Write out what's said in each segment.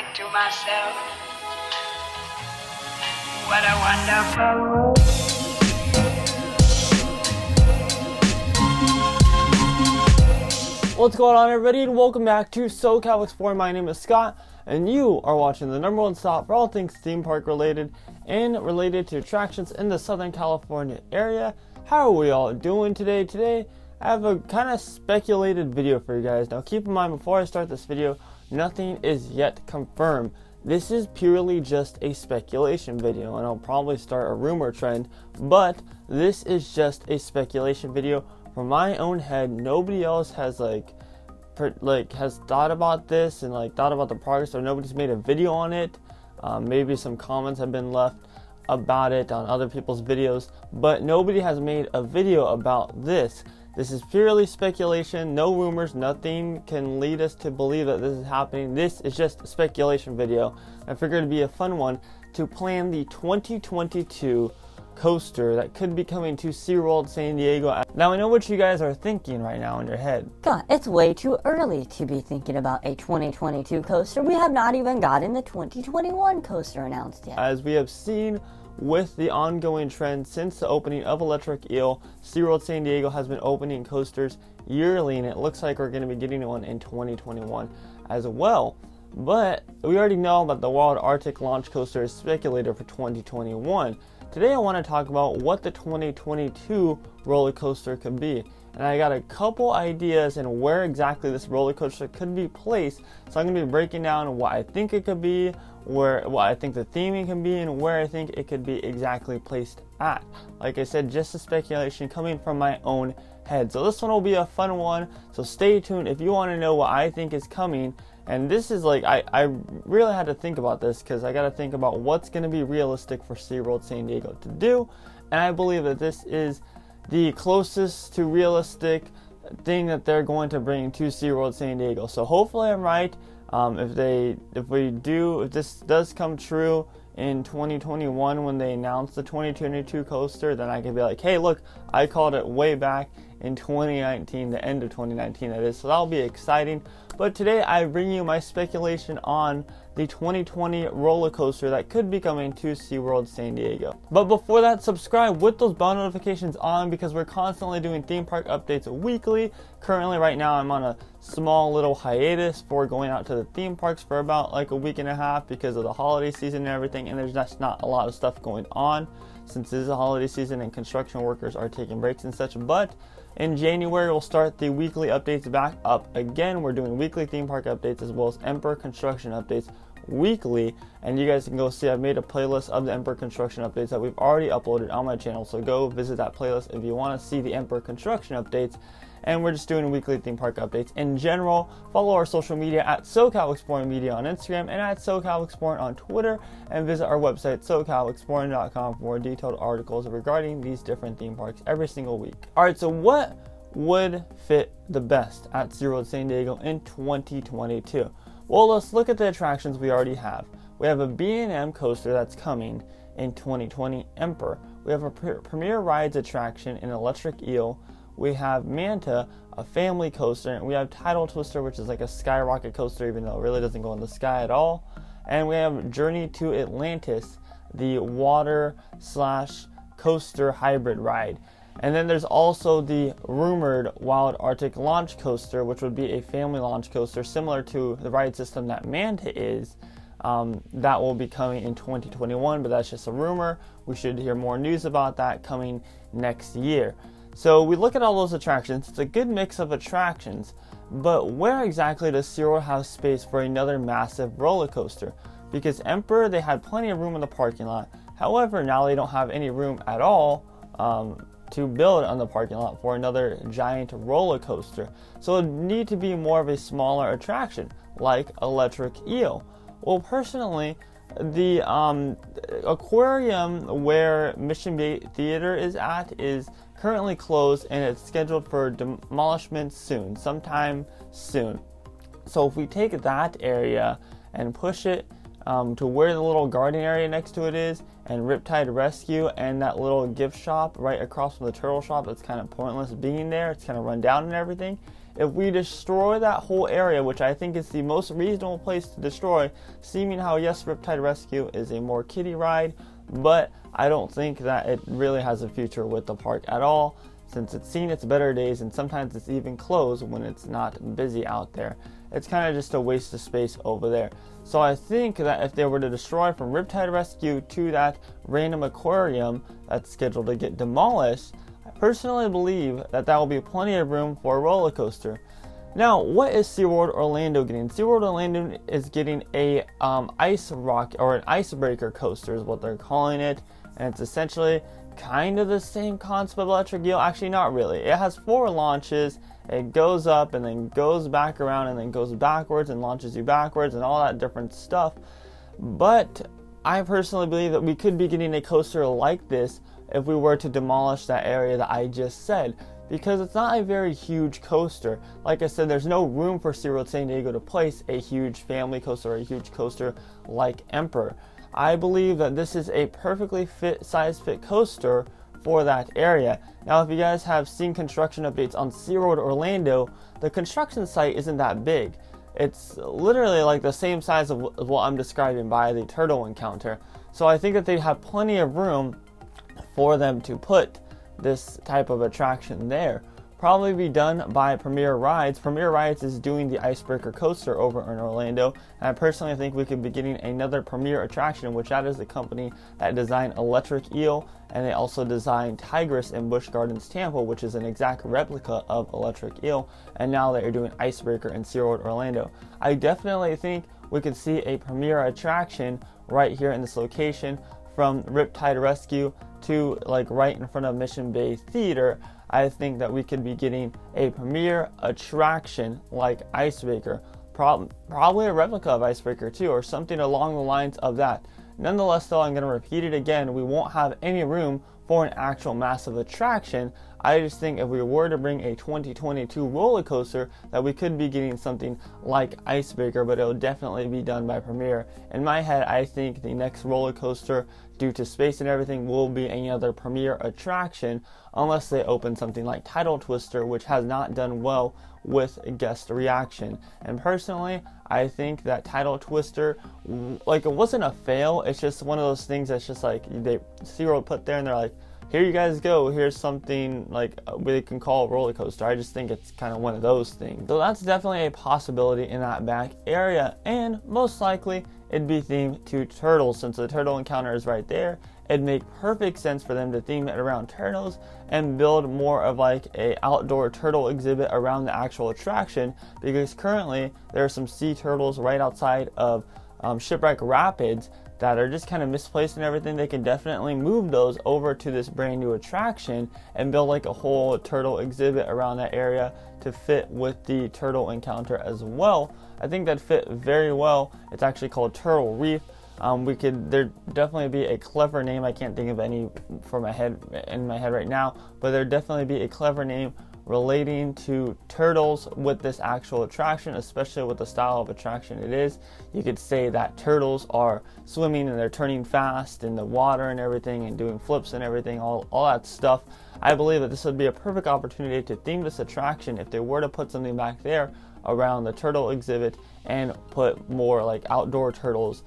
think to myself, what a wonderful world. What's going on, everybody, and welcome back to SoCal Exploring. My name is Scott, and you are watching the #1 stop for all things theme park related and related to attractions in the Southern California area. How are we all doing today? Today, I have a kind of speculated video for you guys. Now, keep in mind, before I start this video, nothing is yet confirmed. This is purely just a speculation video, and I'll probably start a rumor trend, but this is just a speculation video from my own head. Nobody else has has thought about this and thought about the progress, or nobody's made a video on it. Maybe some comments have been left about it on other people's videos, but nobody has made a video about this. This is purely speculation, no rumors, nothing can lead us to believe that this is happening. This is just a speculation video. I figured it'd be a fun one to plan the 2022 coaster that could be coming to SeaWorld San Diego. Now, I know what you guys are thinking right now in your head. God, it's way too early to be thinking about a 2022 coaster. We have not even gotten the 2021 coaster announced yet. As we have seen with the ongoing trend since the opening of Electric Eel, SeaWorld San Diego has been opening coasters yearly, and it looks like we're going to be getting one in 2021 as well. But we already know that the Wild Arctic launch coaster is speculated for 2021. Today I want to talk about what the 2022 roller coaster could be. And I got a couple ideas and where exactly this roller coaster could be placed. So I'm going to be breaking down what I think it could be, what I think the theming can be, and where I think it could be exactly placed at. Like I said, just a speculation coming from my own head. So this one will be a fun one. So stay tuned if you want to know what I think is coming. And this is I really had to think about this, because I got to think about what's going to be realistic for SeaWorld San Diego to do. And I believe that this is the closest to realistic thing that they're going to bring to SeaWorld San Diego. So hopefully I'm right. If this does come true in 2021 when they announce the 2022 coaster, then I can be like, hey, look, I called it way back in 2019, the end of 2019 that is. So that'll be exciting. But today I bring you my speculation on the 2020 roller coaster that could be coming to SeaWorld San Diego. But before that, subscribe with those bell notifications on, because we're constantly doing theme park updates weekly. Currently, right now, I'm on a small little hiatus for going out to the theme parks for about a week and a half because of the holiday season and everything, and there's just not a lot of stuff going on since it is a holiday season and construction workers are taking breaks and such. But in January, we'll start the weekly updates back up again. We're doing weekly theme park updates as well as Emperor construction updates weekly, and you guys can go see I've made a playlist of the Emperor construction updates that we've already uploaded on my channel, so go visit that playlist if you want to see the Emperor construction updates. And we're just doing weekly theme park updates in general. Follow our social media at SoCal Exploring Media on Instagram and at SoCal Exploring on Twitter, and visit our website socalexploring.com for more detailed articles regarding these different theme parks every single week. Alright, so what would fit the best at SeaWorld San Diego in 2022? Well, let's look at the attractions we already have. We have a B&M coaster that's coming in 2020, Emperor. We have a Premier Rides attraction in Electric Eel. We have Manta, a family coaster, and we have Tidal Twister, which is like a skyrocket coaster, even though it really doesn't go in the sky at all. And we have Journey to Atlantis, the water/coaster hybrid ride. And then there's also the rumored Wild Arctic launch coaster, which would be a family launch coaster similar to the ride system that Manta is. That will be coming in 2021, but that's just a rumor. We should hear more news about that coming next year. So we look at all those attractions. It's a good mix of attractions, but where exactly does SeaWorld have space for another massive roller coaster? Because Emperor, they had plenty of room in the parking lot. However, now they don't have any room at all to build on the parking lot for another giant roller coaster. So it would need to be more of a smaller attraction, like Electric Eel. Well, personally, the aquarium where Mission Bay Theater is at is currently closed, and it's scheduled for demolishment sometime soon. So if we take that area and push it to where the little garden area next to it is, and Riptide Rescue and that little gift shop right across from the turtle shop that's kind of pointless being there, it's kind of run down and everything. if we destroy that whole area, which I think is the most reasonable place to destroy, seeming how yes, Riptide Rescue is a more kiddie ride, but I don't think that it really has a future with the park at all, since it's seen its better days and sometimes it's even closed when it's not busy out there. It's kind of just a waste of space over there. So I think that if they were to destroy from Riptide Rescue to that random aquarium that's scheduled to get demolished, I personally believe that will be plenty of room for a roller coaster. Now, what is SeaWorld Orlando getting? SeaWorld Orlando is getting a ice rock, or an icebreaker coaster is what they're calling it, and it's essentially kind of the same concept of electric eel. Actually, not really. It has 4 launches. It goes up and then goes back around and then goes backwards and launches you backwards and all that different stuff. But I personally believe that we could be getting a coaster like this if we were to demolish that area that I just said, because it's not a very huge coaster. Like I said, there's no room for SeaWorld San Diego to place a huge family coaster or a huge coaster like Emperor. I believe that this is a perfectly size fit coaster for that area. Now, if you guys have seen construction updates on SeaWorld Orlando, the construction site isn't that big. It's literally like the same size of what I'm describing by the turtle encounter. So I think that they have plenty of room for them to put this type of attraction there. Probably be done by Premier Rides. Premier Rides is doing the Icebreaker coaster over in Orlando, and I personally think we could be getting another Premier attraction, which that is the company that designed Electric Eel, and they also designed Tigress in Busch Gardens Tampa, which is an exact replica of Electric Eel, and now they are doing Icebreaker in SeaWorld Orlando. I definitely think we could see a Premier attraction right here in this location, from Riptide Rescue to like right in front of Mission Bay Theater. I think that we could be getting a Premier attraction like Icebreaker, probably a replica of Icebreaker too, or something along the lines of that. Nonetheless, though, I'm going to repeat it again, we won't have any room for an actual massive attraction. I just think if we were to bring a 2022 roller coaster, that we could be getting something like Icebreaker, but it will definitely be done by Premier. In my head, I think the next roller coaster, due to space and everything, will be another Premier attraction, unless they open something like Tidal Twister, which has not done well with guest reaction. And personally, I think that Tidal Twister, like, it wasn't a fail, it's just one of those things that's just like SeaWorld put there and they're like, here you guys go, here's something like we can call a roller coaster. I just think it's kind of one of those things. So that's definitely a possibility in that back area, and most likely it'd be themed to turtles. Since the turtle encounter is right there, it'd make perfect sense for them to theme it around turtles and build more of like a outdoor turtle exhibit around the actual attraction, because currently there are some sea turtles right outside of Shipwreck Rapids that are just kind of misplaced and everything. They can definitely move those over to this brand new attraction and build like a whole turtle exhibit around that area to fit with the turtle encounter as well. I think that fit very well. It's actually called Turtle Reef. There definitely be a clever name. I can't think of any in my head right now, but there definitely be a clever name relating to turtles with this actual attraction, especially with the style of attraction it is. You could say that turtles are swimming and they're turning fast in the water and everything and doing flips and everything, all that stuff. I believe that this would be a perfect opportunity to theme this attraction if they were to put something back there around the turtle exhibit and put more like outdoor turtles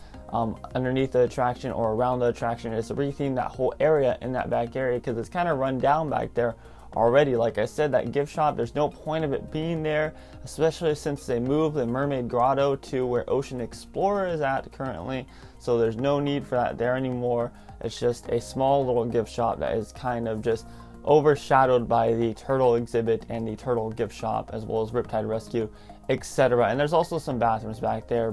underneath the attraction or around the attraction, is to retheme that whole area in that back area, because it's kind of run down back there already. Like I said, that gift shop, there's no point of it being there, especially since they moved the Mermaid Grotto to where Ocean Explorer is at currently, so there's no need for that there anymore. It's just a small little gift shop that is kind of just overshadowed by the turtle exhibit and the turtle gift shop, as well as Riptide Rescue, etc. And there's also some bathrooms back there.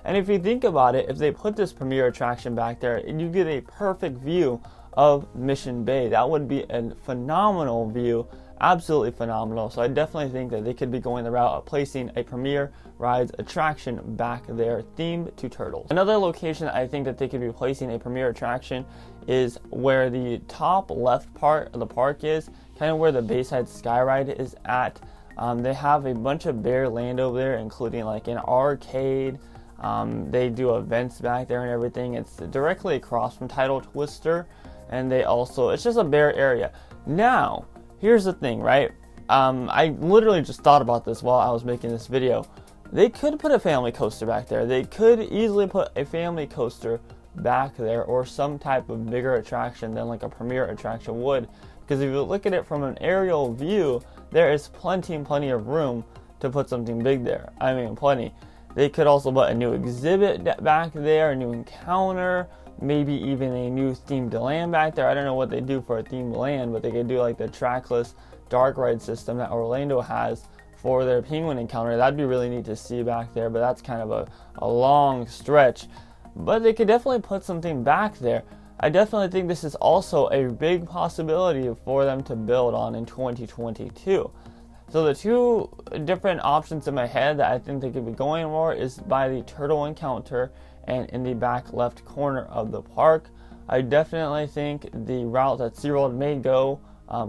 And if you think about it, if they put this Premier attraction back there, you get a perfect view of Mission Bay. That would be a phenomenal view, absolutely phenomenal. So I definitely think that they could be going the route of placing a Premier Rides attraction back there themed to turtles. Another location I think that they could be placing a Premier attraction is where the top left part of the park is, kind of where the Bayside Skyride is at. They have a bunch of bare land over there, including like an arcade. They do events back there and everything. It's directly across from Tidal Twister, and it's just a bare area. Now, here's the thing, right? I literally just thought about this while I was making this video. They could put a family coaster back there. They could easily put a family coaster back there, or some type of bigger attraction than like a premier attraction would. Because if you look at it from an aerial view, there is plenty of room to put something big there. I mean, plenty. They could also put a new exhibit back there, a new encounter, maybe even a new themed land back there. I don't know what they do for a themed land, but they could do like the trackless dark ride system that Orlando has for their penguin encounter. That'd be really neat to see back there, but that's kind of a long stretch. But they could definitely put something back there. I definitely think this is also a big possibility for them to build on in 2022. So the two different options in my head that I think they could be going for is by the turtle encounter and in the back left corner of the park. I definitely think the route that SeaWorld may go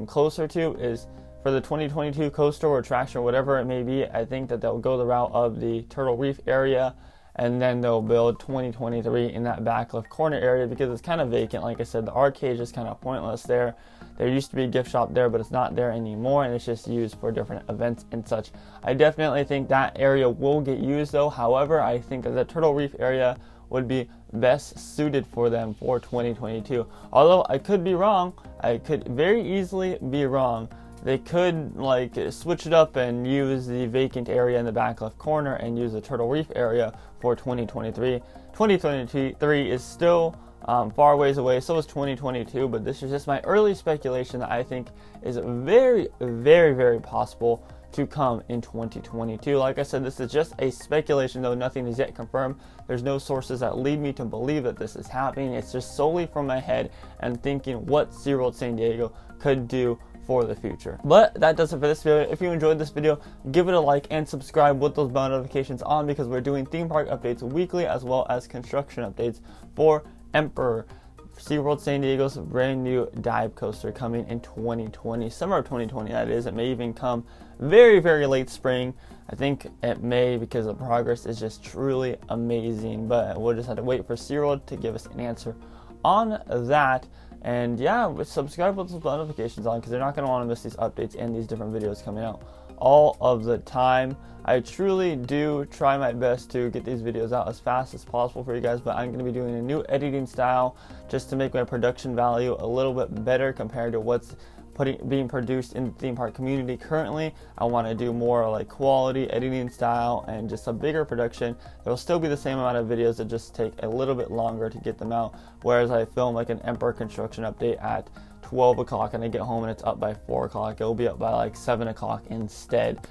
closer to is for the 2022 coaster or attraction or whatever it may be. I think that they'll go the route of the Turtle Reef area, and then they'll build 2023 in that back left corner area because it's kind of vacant. Like I said, the arcade is just kind of pointless there. There used to be a gift shop there, but it's not there anymore, and it's just used for different events and such. I definitely think that area will get used though. However, I think that the Turtle Reef area would be best suited for them for 2022. Although I could be wrong. I could very easily be wrong. They could like switch it up and use the vacant area in the back left corner and use the Turtle Reef area for 2023. 2023 is still far ways away, so is 2022, but this is just my early speculation that I think is very possible to come in 2022. Like I said, this is just a speculation though, nothing is yet confirmed. There's no sources that lead me to believe that this is happening. It's just solely from my head and thinking what SeaWorld San Diego could do for the future. But that does it for this video. If you enjoyed this video, give it a like and subscribe with those bell notifications on, because we're doing theme park updates weekly as well as construction updates for Emperor, SeaWorld San Diego's brand new dive coaster coming in 2020, summer of 2020 that is. It may even come very late spring. I think it may, because the progress is just truly amazing, but we'll just have to wait for SeaWorld to give us an answer on that. And yeah, subscribe with those notifications on, because they're not going to want to miss these updates and these different videos coming out all of the time. I truly do try my best to get these videos out as fast as possible for you guys, but I'm going to be doing a new editing style just to make my production value a little bit better compared to what's being produced in the theme park community currently. I want to do more like quality editing style and just a bigger production. There will still be the same amount of videos that just take a little bit longer to get them out, whereas I film like an Emperor construction update at 12 o'clock and I get home and it's up by 4 o'clock. It will be up by like 7 o'clock instead.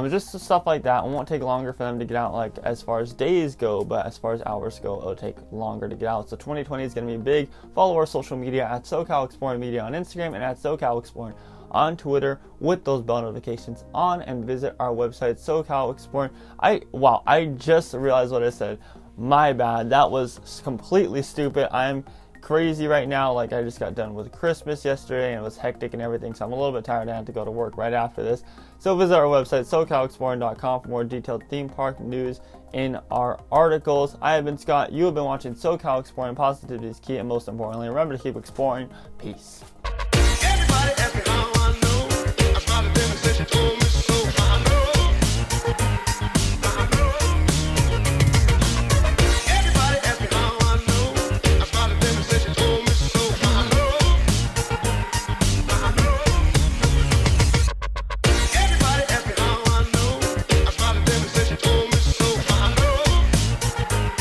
Just stuff like that. It won't take longer for them to get out, like as far as days go, but as far as hours go, it'll take longer to get out. So 2020 is going to be big. Follow our social media at SoCal Exploring Media on Instagram and at SoCal Exploring on Twitter with those bell notifications on, and visit our website SoCal Exploring. I just realized what I said. My bad. That was completely stupid. I'm crazy right now. Like, I just got done with Christmas yesterday and it was hectic and everything, so I'm a little bit tired. I have to go to work right after this. So visit our website SoCalExploring.com for more detailed theme park news in our articles. I have been Scott. You have been watching SoCal Exploring. Positivity is key, and most importantly, remember to keep exploring. Peace.